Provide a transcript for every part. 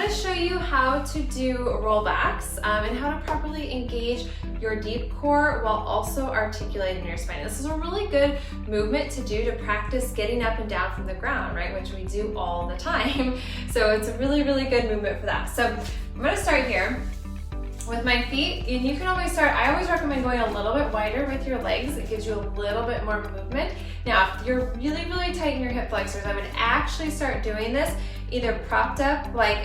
gonna show you how to do rollbacks and how to properly engage your deep core while also articulating your spine. This is a really good movement to do to practice getting up and down from the ground, right? Which we do all the time. So it's a really, really good movement for that. So I'm gonna start here with my feet, and you can always start, I always recommend going a little bit wider with your legs. It gives you a little bit more movement. Now, if you're really, really tight in your hip flexors, I would actually start doing this either propped up, like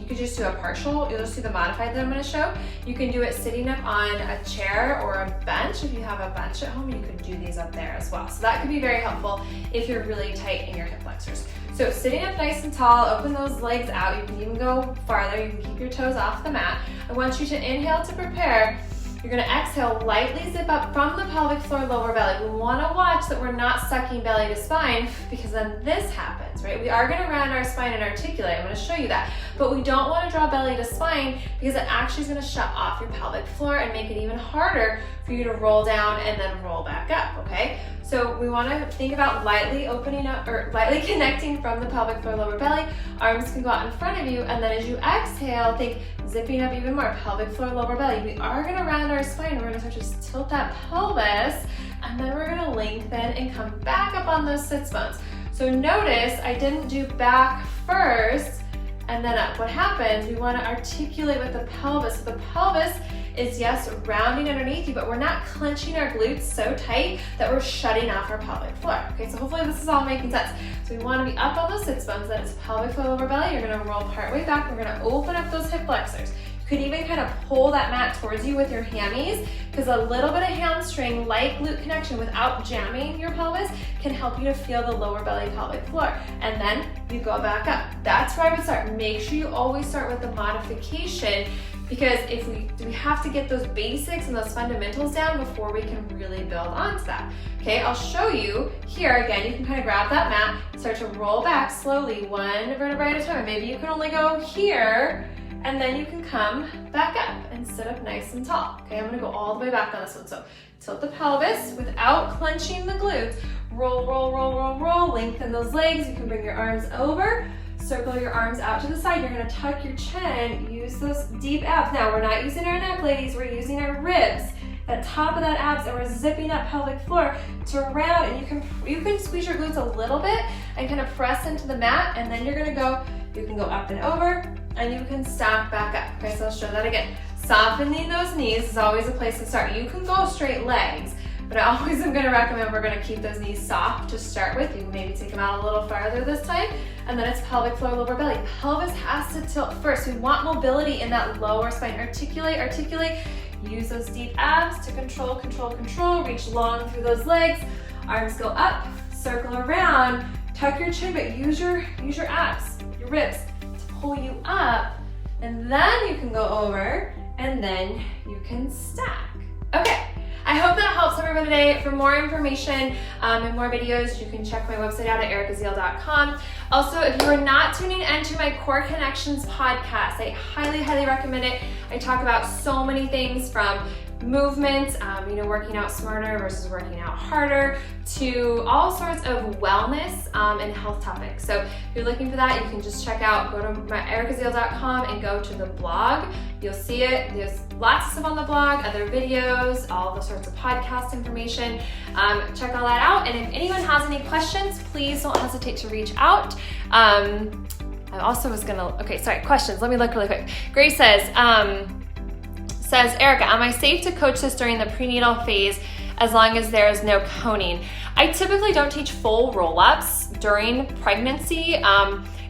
you could just do a partial, you'll just do the modified that I'm gonna show. You can do it sitting up on a chair or a bench. If you have a bench at home, you could do these up there as well. So that could be very helpful if you're really tight in your hip flexors. So sitting up nice and tall, open those legs out. You can even go farther. You can keep your toes off the mat. I want you to inhale to prepare. You're gonna exhale, lightly zip up from the pelvic floor, lower belly. We wanna watch that we're not sucking belly to spine, because then this happens, right? We are gonna round our spine and articulate. I'm gonna show you that. But we don't wanna draw belly to spine, because it actually is gonna shut off your pelvic floor and make it even harder for you to roll down and then roll back up, okay? So we wanna think about lightly opening up, or lightly connecting from the pelvic floor, lower belly. Arms can go out in front of you, and then as you exhale, think zipping up even more, pelvic floor, lower belly. We are gonna round our spine. We're gonna start to tilt that pelvis, and then we're gonna lengthen and come back up on those sits bones. So notice I didn't do back first and then up. What happens, we wanna articulate with the pelvis. So the pelvis is, yes, rounding underneath you, but we're not clenching our glutes so tight that we're shutting off our pelvic floor. Okay, so hopefully this is all making sense. So we wanna be up on those sits bones, that is pelvic floor, lower belly. You're gonna roll part way back. We're gonna open up those hip flexors. You could even kind of pull that mat towards you with your hammies, because a little bit of hamstring, light glute connection without jamming your pelvis can help you to feel the lower belly pelvic floor. And then you go back up. That's where I would start. Make sure you always start with the modification, because if we have to get those basics and those fundamentals down before we can really build onto that. Okay, I'll show you here. Again, you can kind of grab that mat, start to roll back slowly, one vertebrae at a time. Maybe you can only go here, and then you can come back up and sit up nice and tall. Okay, I'm gonna go all the way back on this one. So tilt the pelvis without clenching the glutes. Roll, roll, roll, roll, roll. Lengthen those legs. You can bring your arms over. Circle your arms out to the side. You're gonna tuck your chin. Use those deep abs. Now, we're not using our neck, ladies. We're using our ribs. At top of that abs, and we're zipping up pelvic floor to round. And you can squeeze your glutes a little bit and kind of press into the mat. And then you're gonna go, you can go up and over, and you can stack back up. Okay, so I'll show that again. Softening those knees is always a place to start. You can go straight legs, but I always am gonna recommend we're gonna keep those knees soft to start with. You can maybe take them out a little farther this time, and then it's pelvic floor, lower belly. Pelvis has to tilt first. We want mobility in that lower spine. Articulate, articulate. Use those deep abs to control, control, control. Reach long through those legs. Arms go up, circle around. Tuck your chin, but use your abs, your ribs, to pull you up, and then you can go over, and then you can stack. Okay, I hope that helps everyone today. For more information and more videos, you can check my website out at ericazeal.com. Also, if you are not tuning into my Core Connections podcast, I highly, highly recommend it. I talk about so many things, from movement, working out smarter versus working out harder, to all sorts of wellness and health topics. So if you're looking for that, you can just go to my ericazeal.com and go to the blog. You'll see it. There's lots of stuff on the blog, other videos, all the sorts of podcast information. Check all that out. And if anyone has any questions, please don't hesitate to reach out. I also was questions. Let me look really quick. Grace says, Erica, am I safe to coach this during the prenatal phase as long as there is no coning? I typically don't teach full roll-ups during pregnancy.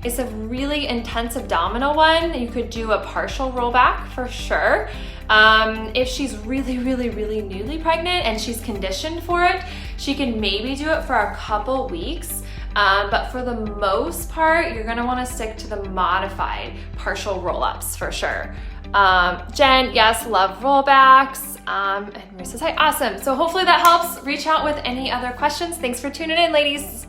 It's a really intense abdominal one. You could do a partial rollback for sure. If she's really, really, really newly pregnant and she's conditioned for it, she can maybe do it for a couple weeks. But for the most part, you're gonna wanna stick to the modified partial roll-ups for sure. Jen, yes, love rollbacks. And Maria says, hi, awesome. So hopefully that helps. Reach out with any other questions. Thanks for tuning in, ladies.